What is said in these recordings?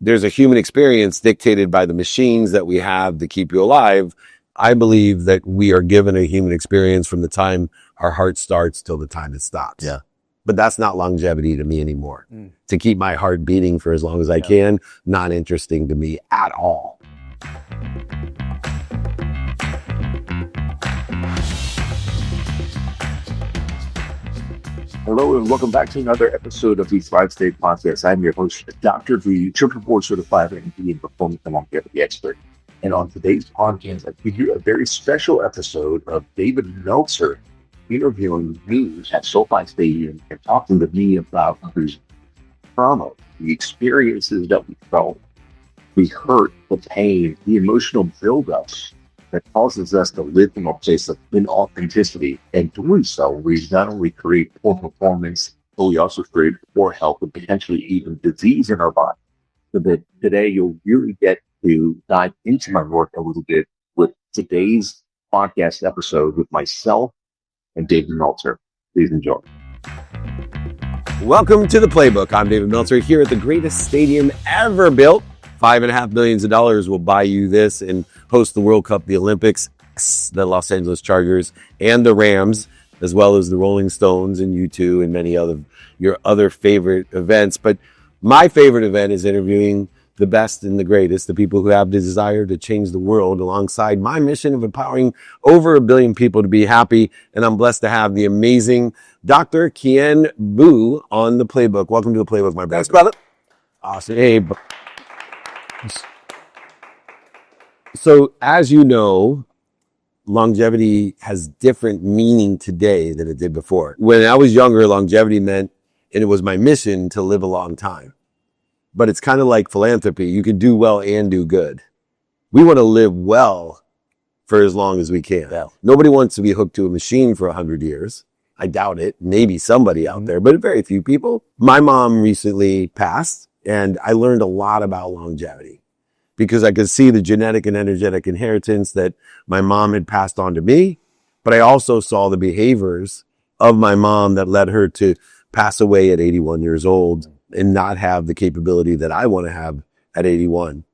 there's a human experience dictated by the machines that we have to keep you alive. I believe that we are given a human experience from the time our heart starts till the time it stops. Yeah. But that's not longevity to me anymore. To keep my heart beating for as long as I can, not interesting to me at all. Hello and welcome back to another episode of the Thrive State Podcast. I'm your host, Dr. V, triple board certified MD and performance and longevity expert. And on today's podcast, I give you a very special episode of David Meltzer interviewing me at SoFi Stadium and talking to me about his trauma, the experiences that we felt, the hurt, the pain, the emotional buildups that causes us to live from a place of inauthenticity. And doing so, we not only create poor performance, but we also create poor health and potentially even disease in our body. So that today you'll really get to dive into my work a little bit with today's podcast episode with myself and David Meltzer. Please enjoy. Welcome to the Playbook. I'm David Meltzer here at the greatest stadium ever built. $5.5 million will buy you this and host the World Cup, the Olympics, the Los Angeles Chargers, and the Rams, as well as the Rolling Stones and U2 and many other your other favorite events. But my favorite event is interviewing the best and the greatest, the people who have the desire to change the world alongside my mission of empowering over 1 billion people to be happy. And I'm blessed to have the amazing Dr. Kien Vuu on the Playbook. Welcome to the Playbook, my brother. Thanks, brother. Awesome. Hey. So as you know, longevity has different meaning today than it did before. When I was younger, longevity meant, and it was my mission to live a long time. But it's kind of like philanthropy. You can do well and do good. We want to live well for as long as we can. Yeah. Nobody wants to be hooked to a machine for 100 years. I doubt it. Maybe somebody out there, but very few people. My mom recently passed, and I learned a lot about longevity because I could see the genetic and energetic inheritance that my mom had passed on to me. But I also saw the behaviors of my mom that led her to pass away at 81 years old and not have the capability that I want to have at 81.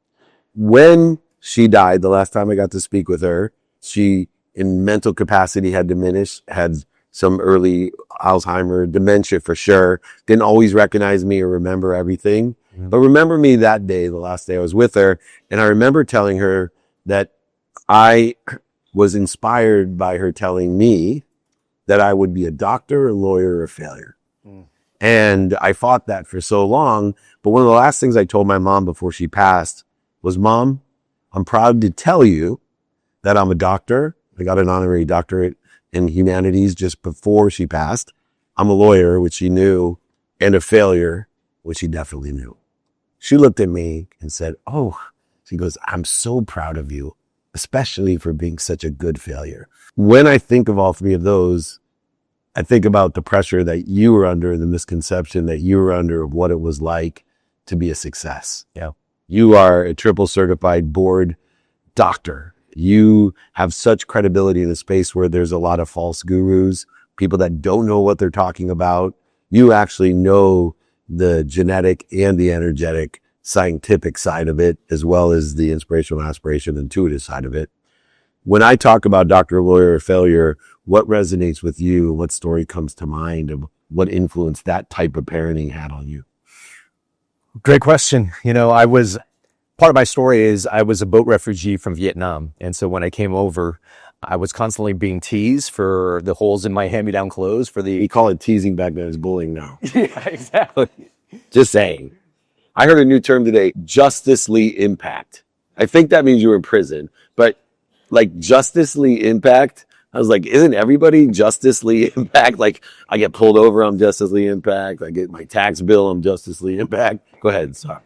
When she died, the last time I got to speak with her, she, in mental capacity, had diminished, had some early Alzheimer, dementia for sure, didn't always recognize me or remember everything. But remember me that day, the last day I was with her, and I remember telling her that I was inspired by her telling me that I would be a doctor, a lawyer, or a failure. And I fought that for so long. But one of the last things I told my mom before she passed was, Mom, I'm proud to tell you that I'm a doctor. I got an honorary doctorate in humanities just before she passed. I'm a lawyer, which she knew, and a failure, which she definitely knew. She looked at me and said, oh, she goes, I'm so proud of you, especially for being such a good failure. When I think of all three of those, I think about the pressure that you were under, the misconception that you were under of what it was like to be a success. Yeah. You are a triple certified board doctor. You have such credibility in a space where there's a lot of false gurus, people that don't know what they're talking about. You actually know the genetic and the energetic scientific side of it, as well as the inspirational, aspiration, intuitive side of it. When I talk about doctor, lawyer, or failure, what resonates with you? What story comes to mind of what influence that type of parenting had on you? Great question. Part of my story is I was a boat refugee from Vietnam. And so when I came over, I was constantly being teased for the holes in my hand-me-down clothes We call it teasing back then, it's bullying now. Yeah, exactly. Just saying. I heard a new term today, justicely impact. I think that means you were in prison, but like justicely impact, I was like, isn't everybody justicely impact? Like I get pulled over, I'm justicely impact. I get my tax bill, I'm justicely impact. Go ahead, sorry.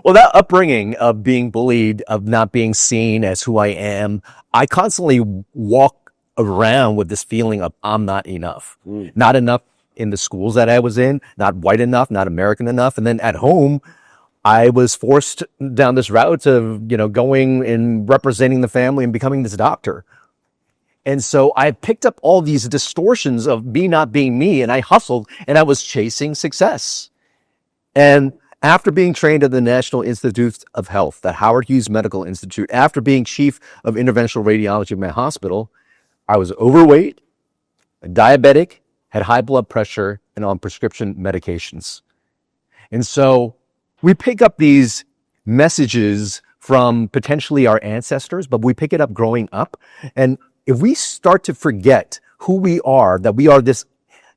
Well, that upbringing of being bullied, of not being seen as who I am, I constantly walk around with this feeling of I'm not enough. Not enough in the schools that I was in, not white enough, not American enough. And then at home, I was forced down this route of, going and representing the family and becoming this doctor. And so I picked up all these distortions of me not being me, and I hustled and I was chasing success. And After being trained at the National Institutes of Health, the Howard Hughes Medical Institute, after being chief of interventional radiology at my hospital, I was overweight, diabetic, had high blood pressure, and on prescription medications. And so we pick up these messages from potentially our ancestors, but we pick it up growing up. And if we start to forget who we are, that we are this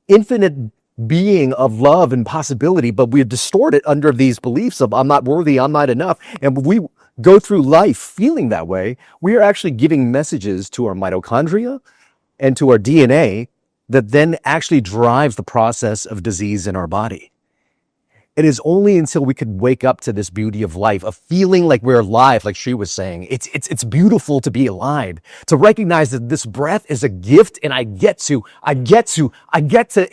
infinite being of love and possibility, but we're distorted under these beliefs of I'm not worthy, I'm not enough. And when we go through life feeling that way, we are actually giving messages to our mitochondria and to our DNA that then actually drives the process of disease in our body. It is only until we could wake up to this beauty of life, of feeling like we're alive, like she was saying. It's beautiful to be alive, to recognize that this breath is a gift and I get to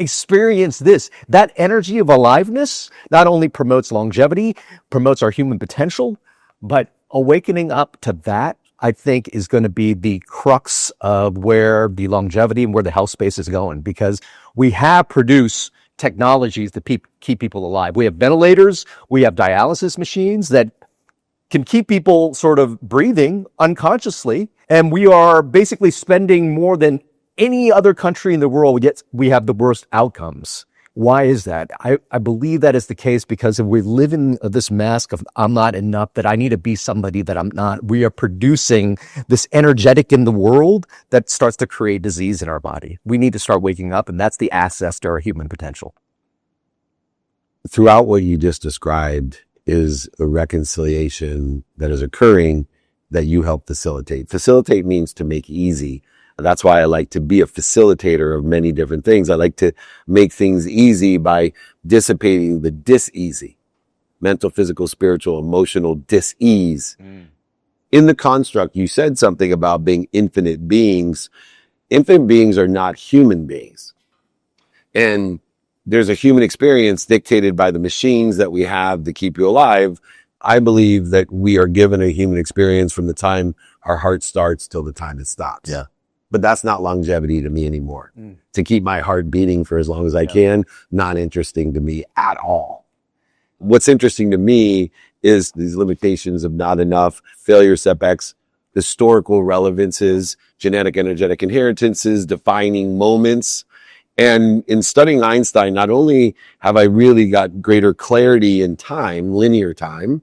experience this. That energy of aliveness not only promotes longevity, promotes our human potential, but awakening up to that, I think, is going to be the crux of where the longevity and where the health space is going, because we have produced technologies that keep people alive. We have ventilators, we have dialysis machines that can keep people sort of breathing unconsciously, and we are basically spending more than any other country in the world, yet we have the worst outcomes. Why is that? I believe that is the case because if we live in this mask of I'm not enough, that I need to be somebody that I'm not, we are producing this energetic in the world that starts to create disease in our body. We need to start waking up, and that's the access to our human potential. Throughout what you just described is a reconciliation that is occurring that you help facilitate. Facilitate means to make easy. That's why I like to be a facilitator of many different things. I like to make things easy by dissipating the dis-easy, mental, physical, spiritual, emotional dis-ease. In the construct, you said something about being infinite beings. Infinite beings are not human beings. And there's a human experience dictated by the machines that we have to keep you alive. I believe that we are given a human experience from the time our heart starts till the time it stops. Yeah. But that's not longevity to me anymore. To keep my heart beating for as long as I can, not interesting to me at all. What's interesting to me is these limitations of not enough, failure, setbacks, historical relevances, genetic, energetic inheritances, defining moments. And in studying Einstein, not only have I really got greater clarity in time, linear time,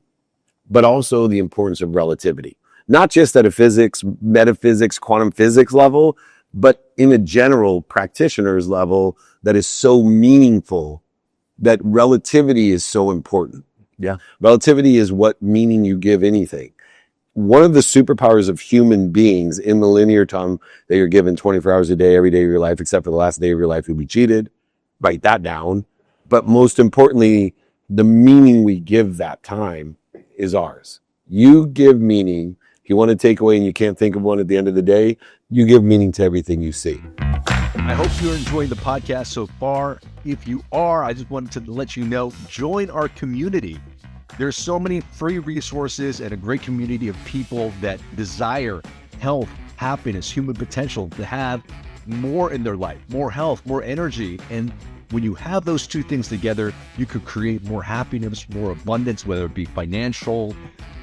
but also the importance of relativity. Not just at a physics, metaphysics, quantum physics level, but in a general practitioner's level that is so meaningful that relativity is so important. Yeah. Relativity is what meaning you give anything. One of the superpowers of human beings in the linear time that you're given 24 hours a day, every day of your life, except for the last day of your life, you'll be cheated. Write that down. But most importantly, the meaning we give that time is ours. You give meaning. If you want to take away and you can't think of one at the end of the day, you give meaning to everything you see. I hope you're enjoying the podcast so far. If you are, I just wanted to let you know, join our community. There's so many free resources and a great community of people that desire health, happiness, human potential, to have more in their life, more health, more energy. And when you have those two things together, you could create more happiness, more abundance, whether it be financial,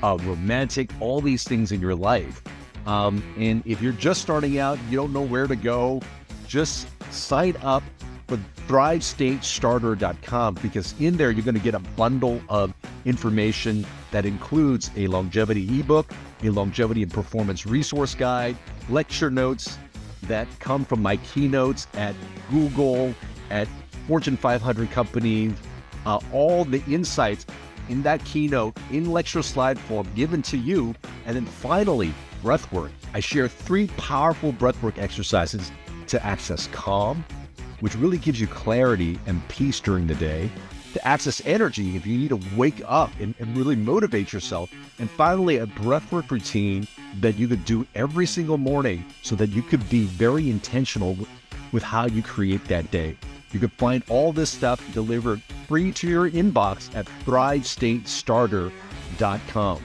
romantic, all these things in your life. And if you're just starting out, you don't know where to go, just sign up for thrivestatestarter.com, because in there you're going to get a bundle of information that includes a longevity ebook, a longevity and performance resource guide, lecture notes that come from my keynotes at Google, at Fortune 500 companies, all the insights in that keynote in lecture slide form given to you. And then finally, breathwork. I share 3 powerful breathwork exercises to access calm, which really gives you clarity and peace during the day, to access energy if you need to wake up and really motivate yourself, and finally a breathwork routine that you could do every single morning so that you could be very intentional with how you create that day. You can find all this stuff delivered free to your inbox at thrivestatestarter.com.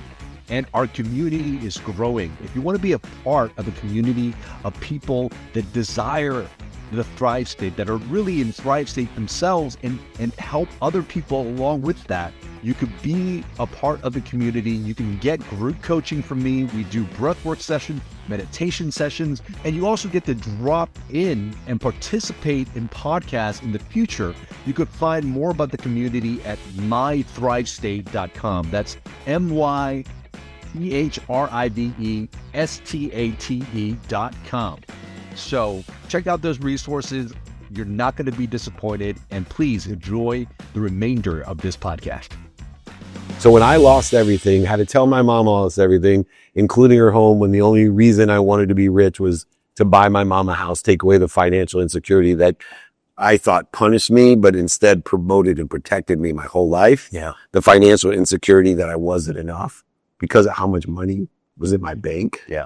And our community is growing. If you want to be a part of a community of people that desire the Thrive State, that are really in Thrive State themselves, and help other people along with that, You could be a part of the community. You can get group coaching from me. We do breathwork sessions, meditation sessions, and you also get to drop in and participate in podcasts in the future. You could find more about the community at mythrivestate.com. That's mythrivestate.com. So check out those resources. You're not going to be disappointed, and please enjoy the remainder of this podcast. So when I lost everything, had to tell my mom I lost everything, including her home, when the only reason I wanted to be rich was to buy my mom a house, take away the financial insecurity that I thought punished me, but instead promoted and protected me my whole life. Yeah. The financial insecurity that I wasn't enough because of how much money was in my bank. Yeah.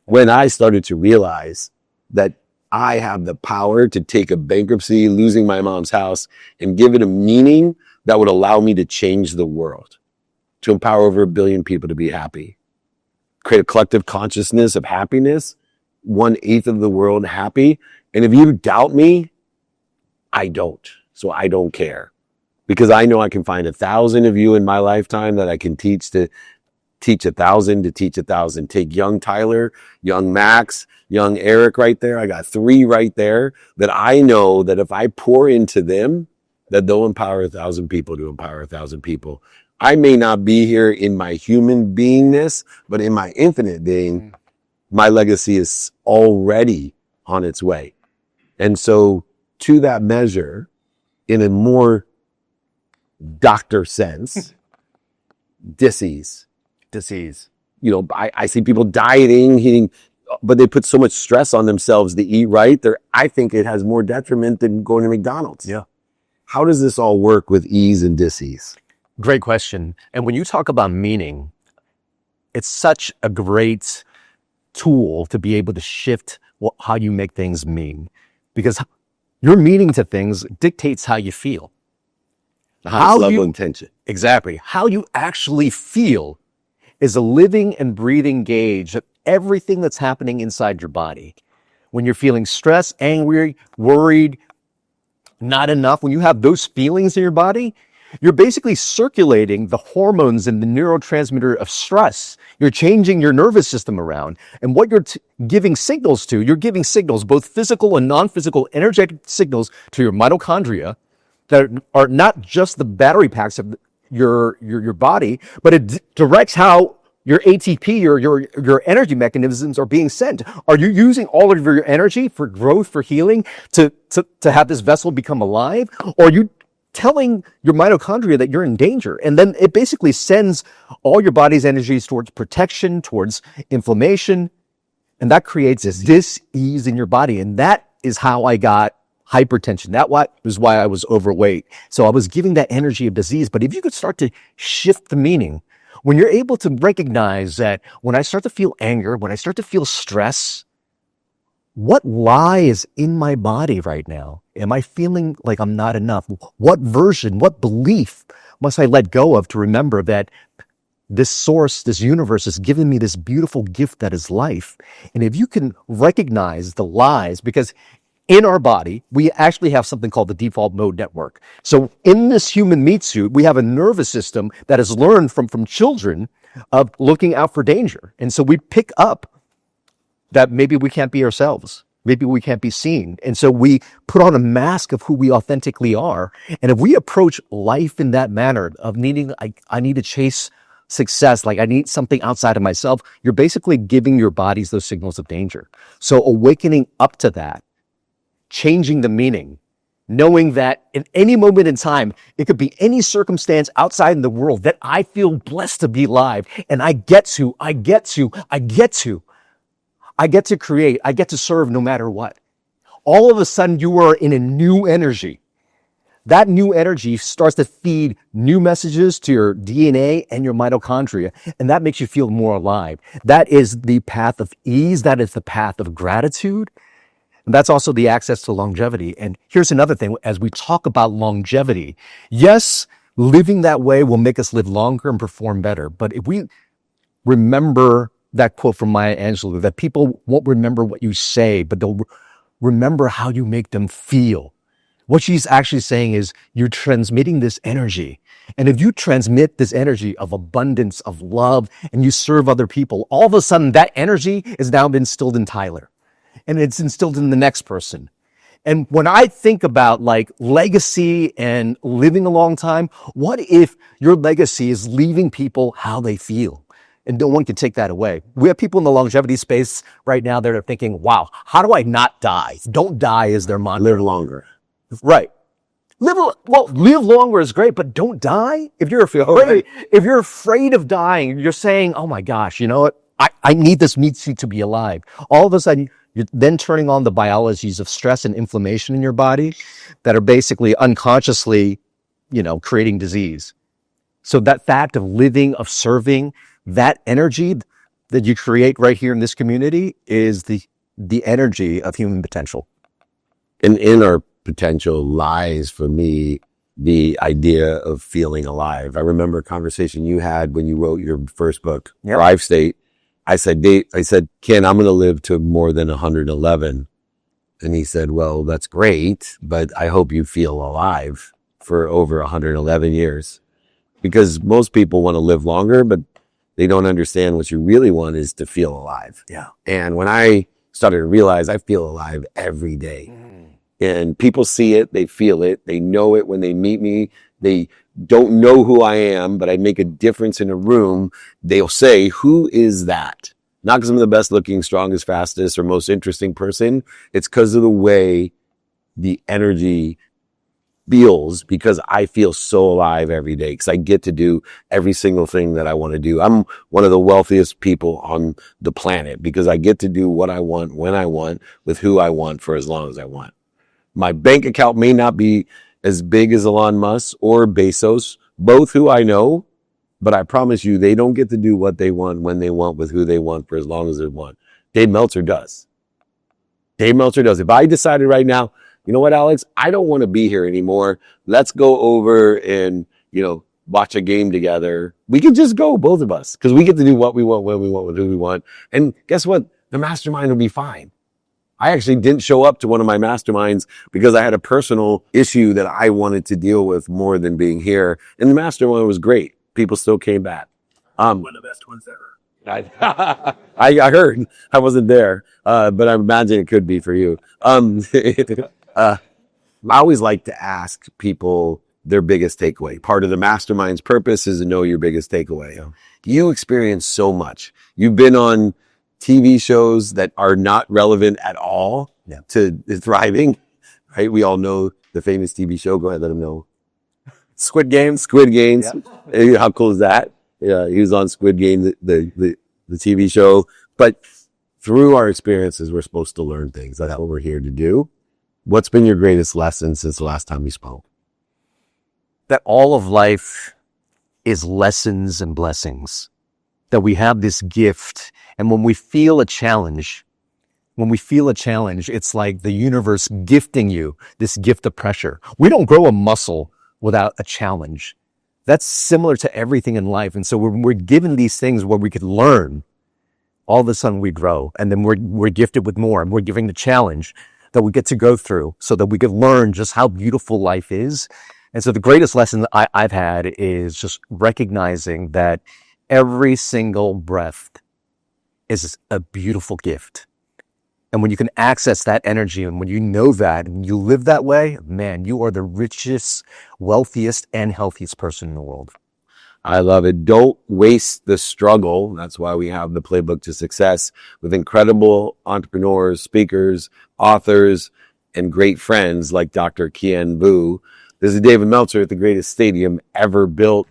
When I started to realize that I have the power to take a bankruptcy, losing my mom's house, and give it a meaning that would allow me to change the world, to empower over 1 billion people to be happy, create a collective consciousness of happiness, 1/8 of the world happy. And if you doubt me, I don't. So I don't care, because I know I can find 1,000 of you in my lifetime that I can teach 1,000 to teach 1,000. Take young Tyler, young Max, young Eric right there. I got 3 right there that I know that if I pour into them, that they'll empower 1,000 people to empower 1,000 people. I may not be here in my human beingness, but in my infinite being, my legacy is already on its way. And so to that measure, in a more doctor sense, disease. You know, I see people dieting, eating, but they put so much stress on themselves to eat right. I think it has more detriment than going to McDonald's. Yeah. How does this all work with ease and dis-ease? Great question. And when you talk about meaning, it's such a great tool to be able to shift how you make things mean, because your meaning to things dictates how you feel. How level intention. Exactly. How you actually feel is a living and breathing gauge of everything that's happening inside your body. When you're feeling stressed, angry, worried, not enough, when you have those feelings in your body, you're basically circulating the hormones and the neurotransmitter of stress. You're changing your nervous system around. And what you're giving signals to, you're giving signals, both physical and non-physical energetic signals to your mitochondria that are not just the battery packs of your body, but it directs how your ATP, your energy mechanisms are being sent. Are you using all of your energy for growth, for healing, to have this vessel become alive? Or are you telling your mitochondria that you're in danger? And then it basically sends all your body's energies towards protection, towards inflammation, and that creates this dis-ease in your body. And that is how I got hypertension. That was why I was overweight. So I was giving that energy of disease. But if you could start to shift the meaning, when you're able to recognize that when I start to feel anger, when I start to feel stress, what lie is in my body right now? Am I feeling like I'm not enough? What version, what belief must I let go of to remember that this source, this universe has given me this beautiful gift that is life? And if you can recognize the lies, because in our body, we actually have something called the default mode network. So in this human meat suit, we have a nervous system that has learned from children of looking out for danger. And so we pick up that maybe we can't be ourselves. Maybe we can't be seen. And so we put on a mask of who we authentically are. And if we approach life in that manner of needing, I need to chase success, like I need something outside of myself, you're basically giving your bodies those signals of danger. So awakening up to that, changing the meaning, knowing that in any moment in time, it could be any circumstance outside in the world that I feel blessed to be alive. And I get to create, I get to serve no matter what. All of a sudden you are in a new energy. That new energy starts to feed new messages to your DNA and your mitochondria, and that makes you feel more alive. That is the path of ease. That is the path of gratitude. And that's also the access to longevity. And here's another thing, as we talk about longevity, yes, living that way will make us live longer and perform better. But if we remember that quote from Maya Angelou, that people won't remember what you say, but they'll remember how you make them feel. What she's actually saying is you're transmitting this energy. And if you transmit this energy of abundance, of love, and you serve other people, all of a sudden that energy has now been instilled in Tyler. And it's instilled in the next person. And when I think about like legacy and living a long time, what if your legacy is leaving people how they feel? And no one can take that away. We have people in the longevity space right now that are thinking, wow, how do I not die? Don't die is their mantra. Live longer. Right. Live longer is great, but don't die. If you're afraid of dying, you're saying, oh my gosh, you know what? I need this meat suit to be alive. All of a sudden, you're then turning on the biologies of stress and inflammation in your body that are basically unconsciously, creating disease. So that fact of living, of serving, that energy that you create right here in this community is the energy of human potential. And in our potential lies, for me, the idea of feeling alive. I remember a conversation you had when you wrote your first book, Thrive State. I said, Kien, I'm going to live to more than 111. And he said, well, that's great, but I hope you feel alive for over 111 years. Because most people want to live longer, but they don't understand what you really want is to feel alive. Yeah. And when I started to realize I feel alive every day, and people see it, they feel it, they know it when they meet me. They don't know who I am, but I make a difference in a room. They'll say, who is that? Not because I'm the best looking, strongest, fastest, or most interesting person. It's because of the way the energy feels, because I feel so alive every day, because I get to do every single thing that I want to do. I'm one of the wealthiest people on the planet because I get to do what I want, when I want, with who I want, for as long as I want. My bank account may not be as big as Elon Musk or Bezos, both who I know, but I promise you, they don't get to do what they want, when they want, with who they want, for as long as they want. Dave Meltzer does. Dave Meltzer does. If I decided right now, you know what, Alex, I don't want to be here anymore. Let's go over and, watch a game together. We can just go, both of us, because we get to do what we want, when we want, with who we want. And guess what? The mastermind will be fine. I actually didn't show up to one of my masterminds because I had a personal issue that I wanted to deal with more than being here. And the mastermind was great. People still came back. One of the best ones ever. I heard. I wasn't there, but I imagine it could be for you. I always like to ask people their biggest takeaway. Part of the mastermind's purpose is to know your biggest takeaway. Yeah. You experience so much. You've been on TV shows that are not relevant at all to thriving, right? We all know the famous TV show. Go ahead, let them know. Squid Games. Yeah. How cool is that? Yeah, he was on Squid Game, the TV show. But through our experiences, we're supposed to learn things. That's what we're here to do. What's been your greatest lesson since the last time we spoke? That all of life is lessons and blessings. That we have this gift. And when we feel a challenge, it's like the universe gifting you this gift of pressure. We don't grow a muscle without a challenge. That's similar to everything in life. And so when we're given these things where we could learn, all of a sudden we grow. And then we're gifted with more. And we're giving the challenge that we get to go through so that we could learn just how beautiful life is. And so the greatest lesson that I've had is just recognizing that every single breath is a beautiful gift. And when you can access that energy and when you know that and you live that way, man, you are the richest, wealthiest, and healthiest person in the world. I love it. Don't waste the struggle. That's why we have the Playbook to Success with incredible entrepreneurs, speakers, authors, and great friends like Dr. Kien Vuu. This is David Meltzer at the greatest stadium ever built,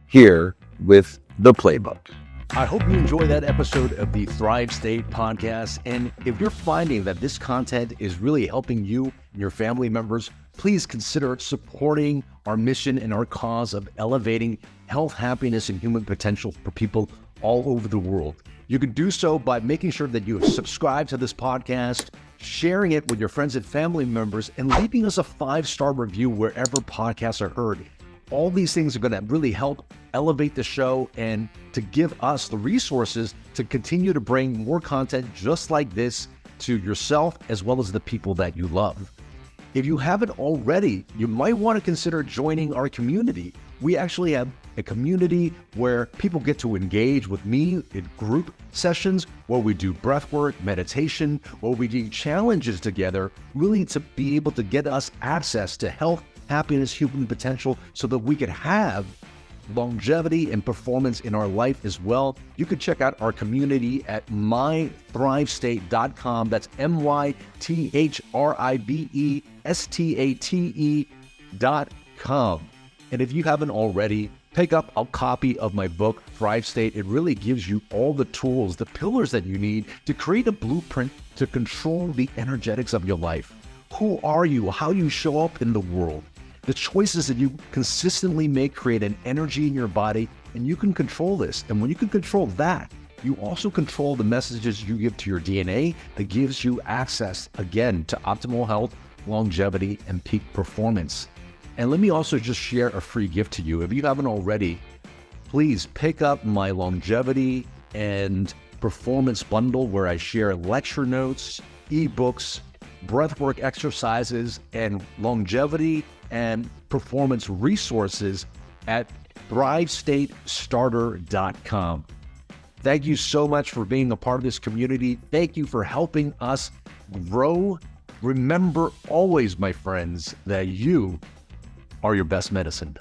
here with the Playbook. I hope you enjoy that episode of the Thrive State podcast. And if you're finding that this content is really helping you and your family members, please consider supporting our mission and our cause of elevating health, happiness, and human potential for people all over the world. You can do so by making sure that you have subscribed to this podcast, sharing it with your friends and family members, and leaving us a 5-star review wherever podcasts are heard. All these things are going to really help elevate the show and to give us the resources to continue to bring more content just like this to yourself as well as the people that you love. If you haven't already, you might want to consider joining our community. We actually have a community where people get to engage with me in group sessions, where we do breathwork, meditation, where we do challenges together, really to be able to get us access to health, happiness, human potential, so that we could have longevity and performance in our life as well. You can check out our community at mythrivestate.com. That's mythrivestate.com. And if you haven't already, pick up a copy of my book, Thrive State. It really gives you all the tools, the pillars that you need to create a blueprint to control the energetics of your life. Who are you? How you show up in the world? The choices that you consistently make create an energy in your body, and you can control this. And when you can control that, you also control the messages you give to your DNA that gives you access, again, to optimal health, longevity, and peak performance. And let me also just share a free gift to you. If you haven't already, please pick up my longevity and performance bundle, where I share lecture notes, ebooks, breathwork exercises, and longevity and performance resources at thrivestatestarter.com. Thank you so much for being a part of this community. Thank you for helping us grow. Remember always, my friends, that you are your best medicine.